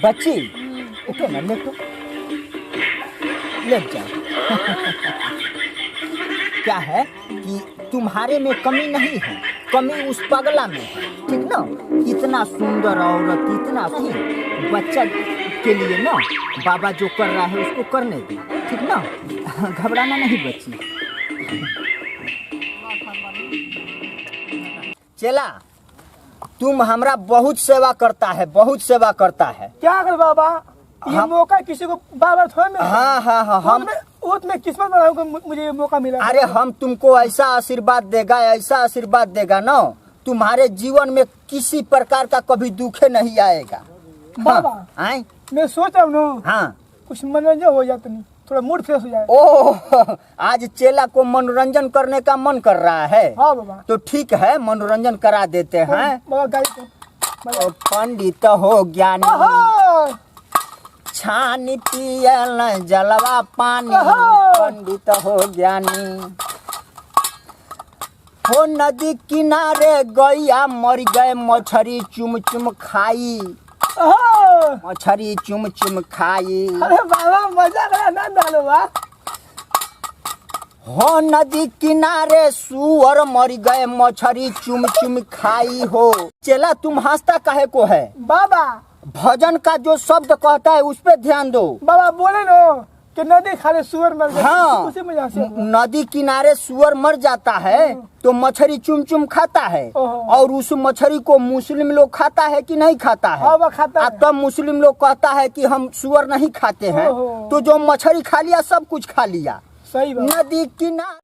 बच्ची उठो ना, लेटो, लेट जाओ। क्या है कि तुम्हारे में कमी नहीं है, कमी उस पगला में है, ठीक ना। इतना सुंदर औरत, इतना सी बच्चा के लिए ना बाबा जो कर रहा है उसको करने दे, ठीक ना। घबराना नहीं बच्ची। चला, तुम हमरा बहुत सेवा करता है, बहुत सेवा करता है। क्या कर बाबा, ये मौका किसी को बार बार थोड़ा मिलता है। हाँ हाँ हाँ, हम मैं किस्मत वाला हूँ कि मुझे ये मौका मिला। अरे हम तुमको ऐसा आशीर्वाद देगा, ऐसा आशीर्वाद देगा ना, तुम्हारे जीवन में किसी प्रकार का कभी दुखे नहीं आएगा। बाबा हाँ, मैं सोच रहा हूँ हाँ, कुछ मनोरंजन हो जाता, नहीं थोड़ा मूड फ्रेश हो जाए। ओह, आज चेला को मनोरंजन करने का मन कर रहा है। हाँ बाबा, तो ठीक है, मनोरंजन करा देते हैं। बाबा गाड़ी को पंडित हो ज्ञानी, छानी पियल जलवा पानी, पंडित हो ज्ञानी। हो नदी किनारे गैया मर गए, मछली चुम चुम खाई, मछली चुम चुम खाई। अरे बाबा मजा करा ना डालो बा। हो नदी किनारे सुअर मर गए, मछली चुम चुम खाई। हो चला, तुम हंसता काहे को है? बाबा भजन का जो शब्द कहता है उस पे ध्यान दो। बाबा बोले नो कि नदी खाने सुअर मर गए। हाँ, उसी में जा से नदी किनारे सुअर मर जाता है तो मछली चुम चुम खाता है, और उस मछली को मुस्लिम लोग खाता है कि नहीं खाता है? हाँ, खाता है। तब मुस्लिम लोग कहता है कि हम सुअर नहीं खाते हैं। तो जो मछली खा लिया सब कुछ खा लिया। सही बात। नदी किनारे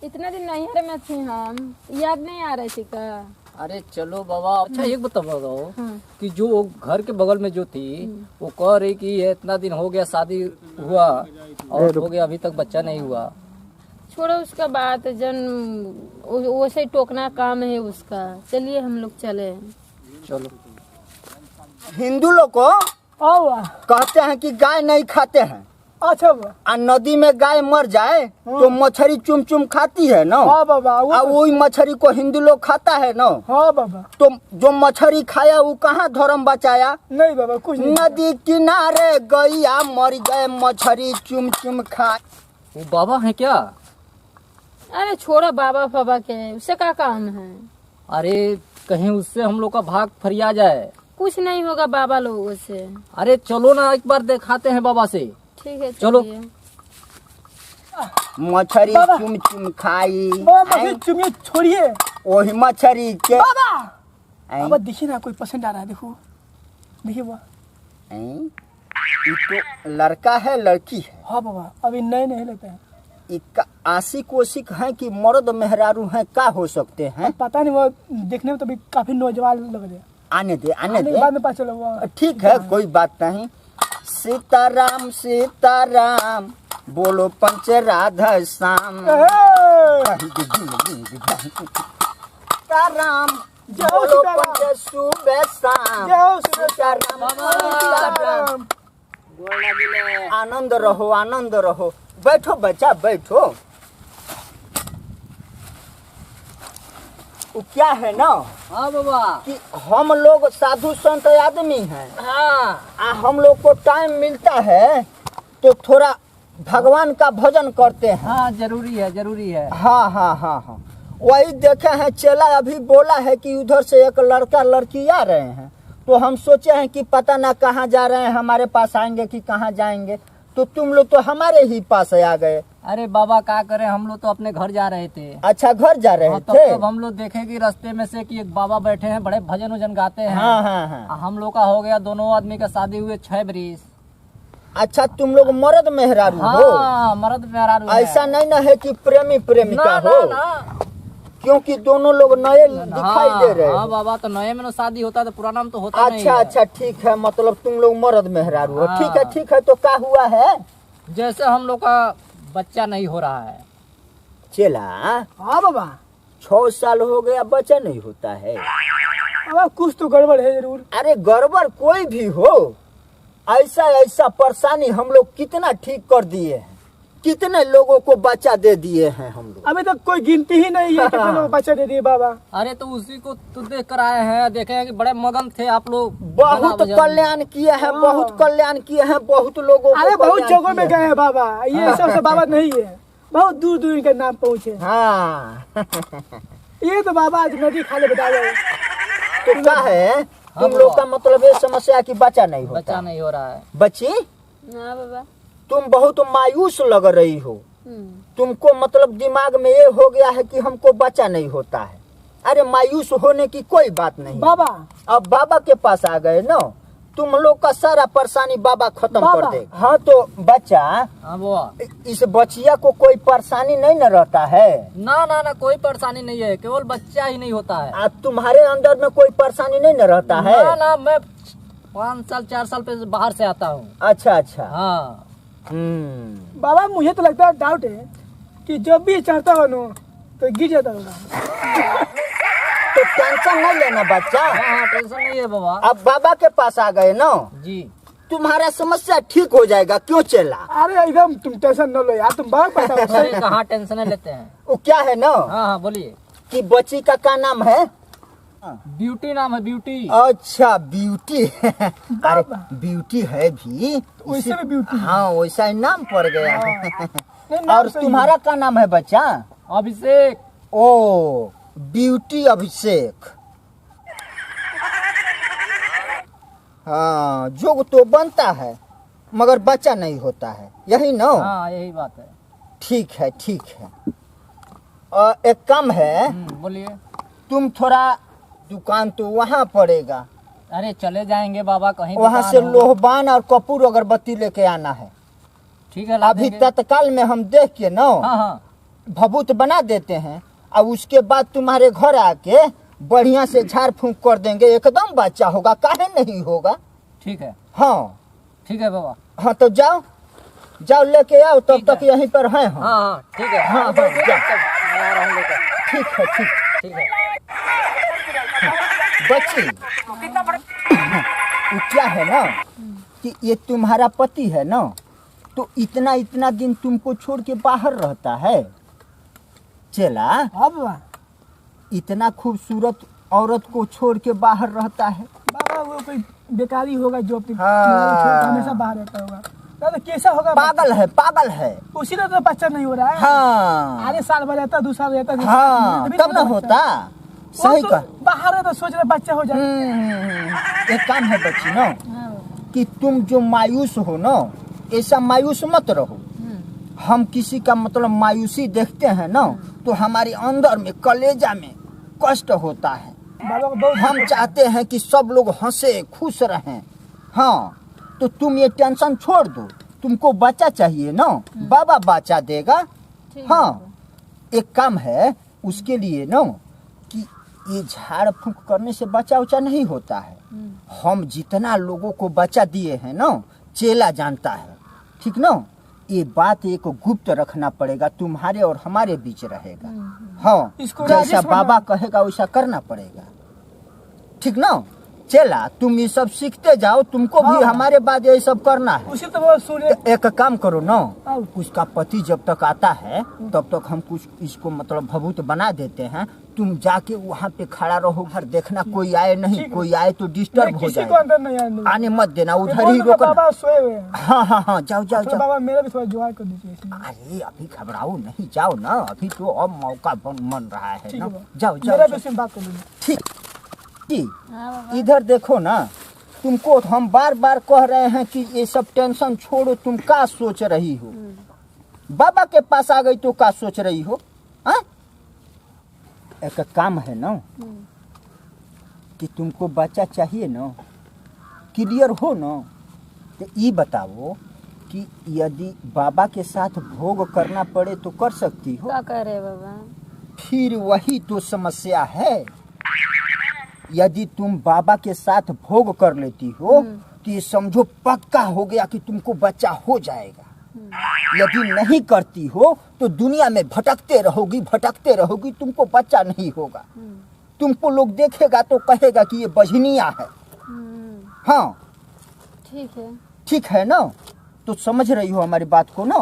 इतना दिन नहीं है मैं थी, हम याद नहीं आ रही थी का। अरे चलो बाबा, अच्छा एक बताओ कि जो घर के बगल में जो थी वो कह रही कि ये इतना दिन हो गया शादी हुआ और हो गया अभी तक बच्चा नहीं हुआ। छोड़ो उसका बात, जन वैसे ही टोकना काम है उसका। चलिए हम लोग चले। चलो। हिंदू लोग को कहते हैं कि गाय नहीं खाते हैं। अच्छा बाबा, आ नदी में गाय मर जाए तो मछली चुम चुम खाती है ना। हाँ बाबा, वही मछली को हिंदू लोग खाता है ना। हाँ बाबा, तो जो मछली खाया वो कहाँ धर्म बचाया? नहीं बाबा, कुछ नहीं। नदी किनारे गैया मर गए, मछली चुम चुम खाए। वो बाबा है क्या? अरे छोड़ो बाबा फाबा के, उससे क्या काम है? अरे कहीं उससे हम लोग का भाग फरिया जाए। कुछ नहीं होगा बाबा लोगों से। अरे चलो ना, एक बार दिखाते हैं बाबा से। ठीक है चलो। मछली चुम चुम खाई। बाबा चुमिए छोड़िए। वही मछली के बाबा ऐं? बाबा देखिए ना, कोई पसंद आ रहा है, देखो देखिए बाबा। ऐं? ये तो लड़का है लड़की है? हाँ बाबा, अभी नए नए लगता है। इसका आशिक ओशिक है कि मर्द मेहरारू है, का हो सकते हैं? पता नहीं, वो देखने में तो अभी काफी नौजवान लग रहे हैं। आने दे, आने दे, बाद में पता चला वो। ठीक है, कोई बात नहीं। सीताराम सीताराम बोलो पंच राधा श्याम। सीताराम बोलो पंच सुबह शाम। सीताराम। आनंद रहो, आनंद रहो। बैठो बच्चा, बैठो। वो क्या है ना, हाँ बाबा, कि हम लोग साधु संत आदमी हैं। हाँ, हम लोग को टाइम मिलता है तो थोड़ा भगवान का भजन करते हैं। हाँ जरूरी है, जरूरी है। हाँ हाँ हाँ हाँ, वही देखे हैं। चेला अभी बोला है कि उधर से एक लड़का लड़की आ रहे हैं, तो हम सोचे हैं कि पता ना कहाँ जा रहे हैं, हमारे पास आएंगे कि कहाँ जाएंगे। तो तुम लोग तो हमारे ही पास आ गए। अरे बाबा क्या करें, हम लोग तो अपने घर जा रहे थे। अच्छा, घर जा रहे तो थे? तब हम लोग देखे कि रास्ते में से कि एक बाबा बैठे हैं, बड़े भजन वजन गाते हैं। हाँ हाँ हाँ। हम लोग का हो गया, दोनों आदमी का शादी हुए 6 बरिस। अच्छा, तुम लोग मर्द मेहरारू हो? हाँ, मर्द मेहरारू है। ऐसा नहीं ना है कि प्रेमी प्रेमिका ना, हो? ना, ना। क्योंकि दोनों लोग नए दिखाई दे रहे हैं। हाँ बाबा, तो नए में शादी होता है तो पुराना में तो होता नहीं अच्छा है। अच्छा, ठीक है, मतलब तुम लोग मर्द मेहरारू हो। हाँ। ठीक है ठीक है, तो क्या हुआ है? जैसे हम लोग का बच्चा नहीं हो रहा है। चला, हाँ बाबा, 6 साल हो गया, बच्चा नहीं होता है। बाबा कुछ तो गड़बड़ है जरूर। अरे गड़बड़ कोई भी हो, ऐसा ऐसा परेशानी हम लोग कितना ठीक कर दिए हैं। कितने लोगों को बच्चा दे दिए हैं हम लोग। अभी तक कोई गिनती ही नहीं है कितने लोग बच्चा दे दिए बाबा। अरे तो उसी को तो देख कर आए हैं, देखे हैं कि बड़े मगन थे आप लोग। बहुत कल्याण किए हैं, बहुत कल्याण किए हैं, बहुत लोगों को अरे बहुत कल्याण जगहों किए में गए हैं बाबा, ये सबसे बाबा नहीं है, बहुत दूर दूर इनके नाम पहुँचे। हाँ ये तो बाबा आज नदी खाली बता रहे हैं। तो क्या है तुम हाँ, लोग का मतलब ये समस्या कि बच्चा नहीं होता। बच्चा नहीं हो रहा है। बच्ची हाँ बाबा। तुम बहुत मायूस लग रही हो। हम्म। तुमको मतलब दिमाग में ये हो गया है कि हमको बच्चा नहीं होता है। अरे मायूस होने की कोई बात नहीं बाबा। अब बाबा के पास आ गए ना, तुम लोग का सारा परेशानी बाबा खत्म कर बाबा। देगा। हाँ तो बच्चा, हाँ बुआ। इस बच्चिया को कोई परेशानी नहीं न रहता है। ना ना ना कोई परेशानी नहीं है, केवल बच्चा ही नहीं होता है। आज तुम्हारे अंदर में कोई परेशानी नहीं न रहता है। ना ना मैं 5 साल 4 साल पे बाहर से आता हूँ। अच्छा अच्छा। हाँ बाबा मुझे तो लगता है डाउट है कि जब भी चढ़ता हो ना तो गिर जाता होगा। तो टेंशन नहीं लेना बच्चा। हाँ टेंशन नहीं है बाबा। अब बाबा के पास आ गए ना, जी तुम्हारा समस्या ठीक हो जाएगा। क्यों चला? अरे एकदम तुम टेंशन न लो यार, तुम बाबा के पास आओ। अरे कहाँ टेंशन लेते हैं। वो क्या है ना हाँ हाँ बोलिए। कि बच्ची का क्या नाम है? ब्यूटी नाम है, ब्यूटी। अच्छा ब्यूटी। अरे ब्यूटी है भी, वैसे भी ब्यूटी। हाँ वैसा ही नाम पड़ गया है। नहीं, नाम और सही तुम्हारा क्या नाम है बच्चा? अभिषेक। ओ ब्यूटी अभिषेक। हाँ जोग तो बनता है मगर बच्चा नहीं होता है, यही ना? हाँ यही बात है। ठीक है ठीक है। एक काम है, बोलिए। तुम थोड़ा दुकान तो वहाँ पड़ेगा, अरे चले जाएंगे बाबा कहीं वहाँ दुकान से हो। लोहबान और कपूर अगरबत्ती लेके आना है। ठीक है ला अभी देंगे। तत्काल में हम देख के ना हाँ हाँ भभूत बना देते हैं और उसके बाद तुम्हारे घर आके बढ़िया से झाड़ फूंक कर देंगे, एकदम बच्चा होगा, काहे नहीं होगा। ठीक है। हाँ ठीक है बाबा। हाँ तो जाओ जाओ लेके आओ, तब ठीक तक है। यहीं पर हैं हम। हाँ हाँ ठीक है। हाँ, हाँ, जा। जा। मैं आ रहा हूँ लेकर। ठीक है ठीक। ठीक है। बच्ची वो क्या है ना कि ये तुम्हारा पति है ना, तो इतना इतना दिन तुमको छोड़ के बाहर रहता है। चला हाँ बाबा। इतना खूबसूरत औरत को छोड़ के बाहर रहता है। बाबा वो कोई बेकारी होगा जो अपनी हाँ। हमेशा बाहर रहता होगा। तो कैसा होगा? पागल है पागल है। उसी तो बच्चा नहीं हो रहा है। हाँ आधे साल भर रहता, 2 साल रहता। हाँ तभी तब ना बच्चा। होता। वो सही तो का। बाहर है तो सोच रहे बच्चा हो जाए। एक काम है बच्ची ना कि तुम जो मायूस हो ना, ऐसा मायूस मत रहो। हम किसी का मतलब मायूसी देखते हैं ना तो हमारे अंदर में कलेजा में कष्ट होता है। बाबा को बहुत हम चाहते हैं कि सब लोग हंसे खुश रहें। हाँ तो तुम ये टेंशन छोड़ दो, तुमको बच्चा चाहिए ना, बाबा बच्चा देगा। ठीक है हाँ बाबा। एक काम है उसके लिए ना कि ये झाड़ फूंक करने से बच्चा उच्चा नहीं होता है। हम जितना लोगों को बच्चा दिए हैं ना, चेला जानता है, ठीक ना? ये बात एक गुप्त रखना पड़ेगा, तुम्हारे और हमारे बीच रहेगा। हाँ इसको जैसा राजेश बाबा कहेगा वैसा करना पड़ेगा, ठीक ना? चला तुम ये सब सीखते जाओ, तुमको भी हाँ। हमारे बाद ये सब करना है। उसी तो वो सूर्य। एक काम करो ना, हाँ। उसका पति जब तक आता है तब तक हम कुछ इसको मतलब भभूत बना देते हैं। तुम जाके वहाँ पे खड़ा रहो, घर देखना कोई आए नहीं, ठीक है। कोई आए तो डिस्टर्ब हो किसी को जाए। अंदर नहीं आने। आने मत देना, उधर ही बोल दो रोकना। बाबा सोए हुए हैं। हाँ हाँ हाँ जाओ जाओ तो जाओ। बाबा मेरा भी थोड़ा जुआ कर दीजिए इसमें। अरे अभी घबराओ नहीं, जाओ ना, अभी तो अब मौका मन रहा है ठीक ना। है बाबा। जाओ जाओ मेरा भी जाओ। इसमें बात कर लीजिए। ठीक ठीक। हाँ बाबा। इधर देखो ना, तुमको हम बार बार कह रहे हैं कि ये सब टेंशन छोड़ो, तुम क्या सोच रही हो? बाबा के पास आ गई तो क्या सोच रही हो? हाँ एक काम है ना कि तुमको बच्चा चाहिए ना, क्लियर हो ना, तो ये बताओ कि यदि बाबा के साथ भोग करना पड़े तो कर सकती हो? क्या कह रहे बाबा? फिर वही तो समस्या है। यदि तुम बाबा के साथ भोग कर लेती हो तो ये समझो पक्का हो गया कि तुमको बच्चा हो जाएगा। यदि नहीं करती हो तो दुनिया में भटकते रहोगी, तुमको बच्चा नहीं होगा। तुमको लोग देखेगा तो कहेगा कि ये बजनिया है। हाँ ठीक है। ठीक है ना? तो समझ रही हो हमारी बात को ना।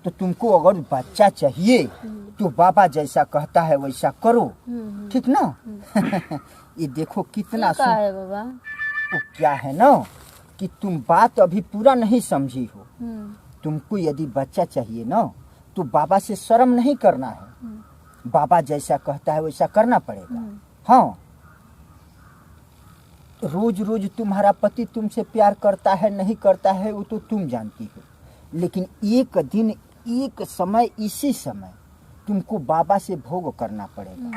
तो तुमको अगर बच्चा चाहिए तो बाबा जैसा कहता है वैसा करो, ठीक ना। ये देखो कितना क्या है बाबा? तो क्या है ना कि तुम बात अभी पूरा नहीं समझी हो। तुमको यदि बच्चा चाहिए ना तो बाबा से शर्म नहीं करना है, बाबा जैसा कहता है वैसा करना पड़ेगा। हाँ, रोज रोज तुम्हारा पति तुमसे प्यार करता है नहीं करता है वो तो तुम जानती हो, लेकिन एक दिन एक समय इसी समय तुमको बाबा से भोग करना पड़ेगा,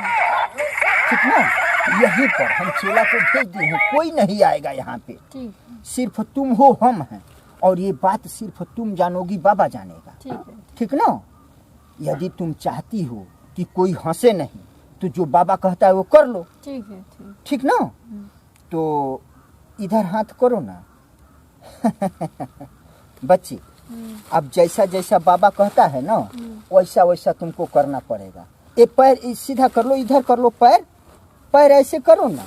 ठीक ना। यहीं पर हम चेला को भेज दिए हैं, कोई नहीं आएगा यहाँ पे, सिर्फ तुम हो हम हैं, और ये बात सिर्फ तुम जानोगी, बाबा जानेगा, ठीक ना। यदि तुम चाहती हो कि कोई हंसे नहीं तो जो बाबा कहता है वो कर लो, ठीक है, ठीक ना। तो इधर हाथ करो ना। बच्ची, अब जैसा जैसा बाबा कहता है ना वैसा वैसा तुमको करना पड़ेगा। ये पैर सीधा कर लो, इधर कर लो, पैर पैर ऐसे करो ना,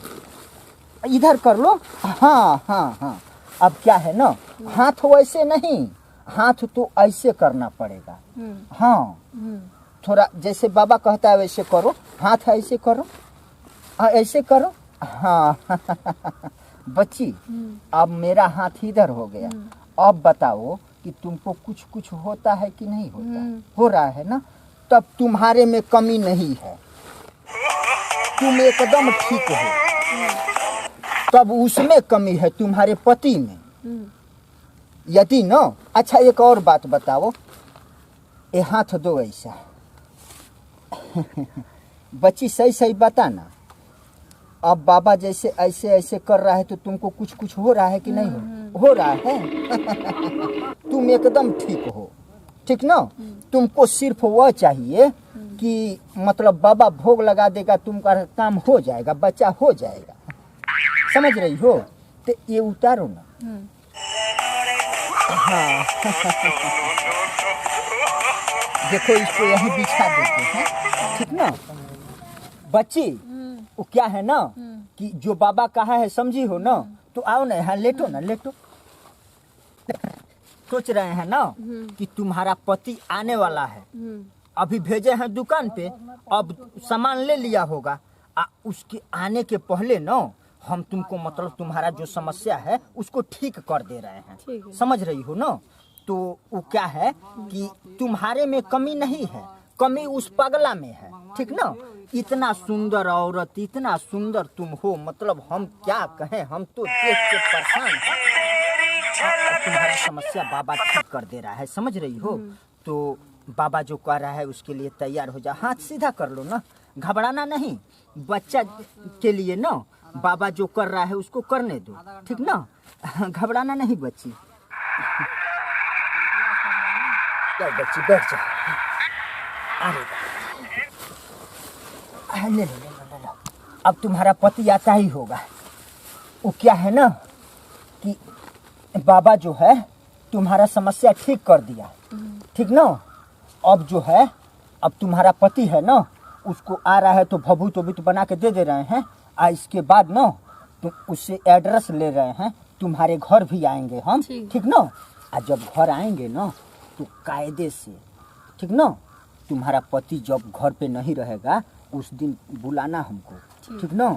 इधर कर लो। हाँ हाँ हाँ, अब क्या है ना, हाथ वैसे नहीं, हाथ तो ऐसे करना पड़ेगा। हाँ, थोड़ा जैसे बाबा कहता है वैसे करो, हाथ ऐसे करो, ऐसे करो। हाँ। बच्ची, अब मेरा हाथ इधर हो गया, अब बताओ कि तुमको कुछ कुछ होता है कि नहीं होता? हो रहा है ना, तब तुम्हारे में कमी नहीं है, तुम एकदम ठीक हो। तब उसमें कमी है तुम्हारे पति में। यदि न, अच्छा एक और बात बताओ, ये हाथ दो ऐसा। बच्ची सही सही बताना, अब बाबा जैसे ऐसे ऐसे कर रहा है तो तुमको कुछ कुछ हो रहा है कि नहीं हो रहा है? तुम एकदम ठीक हो, ठीक ना। तुमको सिर्फ वह चाहिए कि मतलब बाबा भोग लगा देगा, तुमका काम हो जाएगा, बच्चा हो जाएगा, समझ रही हो। तो ये उतारो ना। हाँ। देखो इसको यहीं बिछा देते हैं, ठीक ना। बच्ची, वो क्या है ना कि जो बाबा कहा है समझी हो ना, तो आओ ना यहाँ, लेटो ना, लेटो। सोच रहे हैं ना कि तुम्हारा पति आने वाला है, अभी भेजे हैं दुकान पे, अब सामान ले लिया होगा, उसके आने के पहले ना हम तुमको मतलब तुम्हारा जो समस्या है उसको ठीक कर दे रहे हैं, समझ रही हो ना। तो वो क्या है कि तुम्हारे में कमी नहीं है, कमी उस पगला में है, ठीक ना। इतना सुंदर औरत, इतना सुंदर तुम हो, मतलब हम क्या कहें, हम तो देख के परेशान हैं। तुम्हारा समस्या बाबा ठीक कर दे रहा है, समझ रही हो। तो बाबा जो कर रहा है उसके लिए तैयार हो जा, हाथ सीधा कर लो ना, घबराना नहीं। बच्चा के लिए ना बाबा जो कर रहा है उसको करने दो, ठीक ना, घबराना नहीं बच्ची। बच्ची बैठ जा, ले लो। अब तुम्हारा पति आता ही होगा। वो क्या है ना कि बाबा जो है तुम्हारा समस्या ठीक कर दिया, ठीक ना। अब जो है, अब तुम्हारा पति है ना, उसको आ रहा है तो भभूत वभूत बना के दे रहे हैं, इसके बाद ना तो उससे एड्रेस ले रहे हैं, तुम्हारे घर भी आएंगे हम, ठीक ना। जब घर आएंगे ना तो कायदे से, ठीक ना, तुम्हारा पति जब घर पे नहीं रहेगा उस दिन बुलाना हमको, ठीक ना।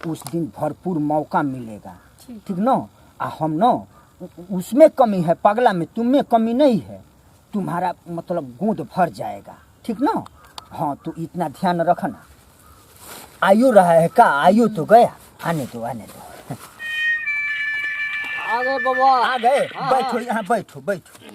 उस दिन भरपूर मौका मिलेगा, ठीक ना। हम ना उसमें कमी है पगला में, तुम में कमी नहीं है, तुम्हारा मतलब गोद भर जाएगा, ठीक ना। हाँ, तो इतना ध्यान रखना। आयु रहा है का? आयु तो गया, आने दो आने दो। आ गए बाबा, आ गए, बैठो यहाँ, बैठो बैठो।